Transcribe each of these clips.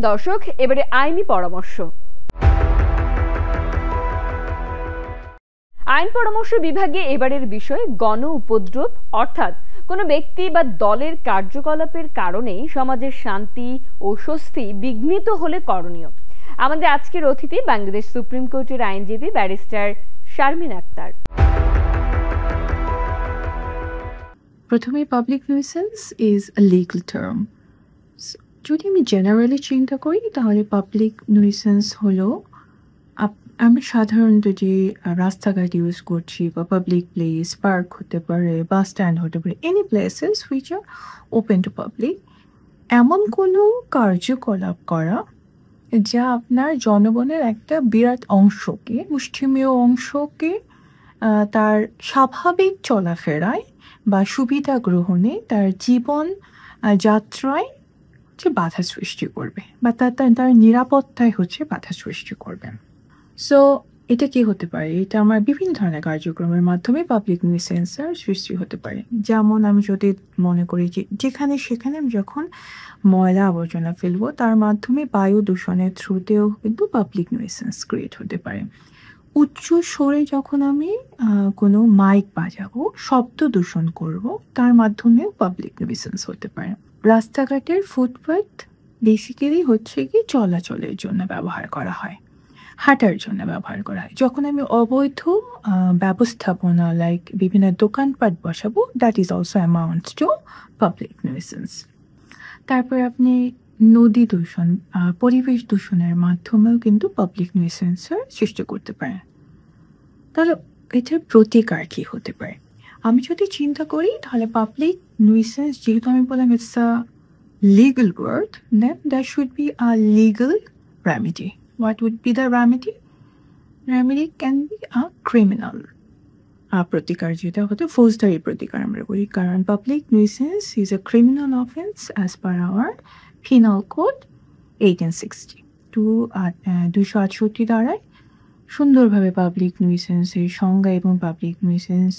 দর্শক, এবারে আইনি পরামর্শ। আইন পরামর্শ বিভাগে এবারের বিষয় গণ উপদ্রব, অর্থাৎ কোনো ব্যক্তি বা দলের কার্যকলাপের কারণে সমাজের শান্তি ও স্বস্তি বিঘ্নিত হলে করণীয়। আমাদের আজকের অতিথি বাংলাদেশ সুপ্রিম কোর্টের আইনজীবী ব্যারিস্টার শারমিন আক্তার। প্রথমে public nuisance is a legal term. যদি আমি জেনারেলি চিন্তা করি তাহলে পাবলিক নিউসেন্স হলো আমরা সাধারণত যে রাস্তাঘাট ইউজ করছি বা পাবলিক প্লেস, পার্ক হতে পারে, বাস স্ট্যান্ড হতে পারে, any places which are open to public, এমন কোনো কার্যকলাপ করা যা আপনার জনগণের একটা বিরাট অংশকে, মুষ্টিমেয় অংশকে তার স্বাভাবিক চলাফেরায় বা সুবিধা গ্রহণে, তার জীবন যাত্রায় হচ্ছে বাধা সৃষ্টি করবে বা তার নিরাপত্তায় হচ্ছে বাধা সৃষ্টি করবে। সো এটা কি হতে পারে? এটা আমার বিভিন্ন ধরনের কার্যক্রমের মাধ্যমে পাবলিক নিউসেন্সের সৃষ্টি হতে পারে। যেমন আমি যদি মনে করি যে যেখানে সেখানে আমি যখন ময়লা আবর্জনা ফেলবো, তার মাধ্যমে বায়ু দূষণের থ্রুতেও কিন্তু পাবলিক নিউসেন্স ক্রিয়েট হতে পারে। উচ্চ স্বরে যখন আমি কোনো মাইক বাজাবো, শব্দ দূষণ করব, তার মাধ্যমেও পাবলিক নিউসেন্স হতে পারে। রাস্তাঘাটের ফুটপাথ বেসিক্যালি হচ্ছে কি চলাচলের জন্য ব্যবহার করা হয়, হাঁটার জন্য ব্যবহার করা হয়। যখন আমি অবৈধ ব্যবস্থাপনা লাইক বিভিন্ন দোকানপাট বসাবো, that is also amounts to public nuisance. তারপর আপনি নদী দূষণ, পরিবেশ দূষণের মাধ্যমেও কিন্তু পাবলিক নিউসেন্সের সৃষ্টি করতে পারে। তাহলে এটার প্রতিকার কী হতে পারে? আমি যদি চিন্তা করি তাহলে পাবলিক নিউসেন্স, যেহেতু আমি বললাম it's a legal word, then there should be a legal remedy. What would be the remedy? Remedy can be a criminal প্রতিকার, যেটা হতো ফৌজদারি প্রতিকার আমরা বলি, কারণ public nuisance is a criminal offence as per our penal code 1860 268 দ্বারায় সুন্দরভাবে পাবলিক নিউসেন্সের সংজ্ঞা এবং পাবলিক নিউসেন্স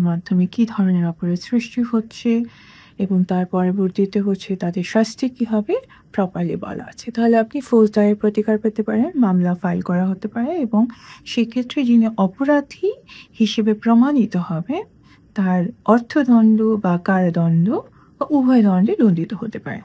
মাধ্যমে কী ধরনের অপরাধ সৃষ্টি হচ্ছে এবং তার পরবর্তীতে হচ্ছে তাদের শাস্তি কী হবে প্রপারলি বলা আছে। তাহলে আপনি ফৌজদারি প্রতিকার পেতে পারেন, মামলা ফাইল করা হতে পারে এবং সেক্ষেত্রে যিনি অপরাধী হিসেবে প্রমাণিত হবে তার অর্থদণ্ড বা কারাদণ্ড বা উভয় দণ্ডে দণ্ডিত হতে পারে।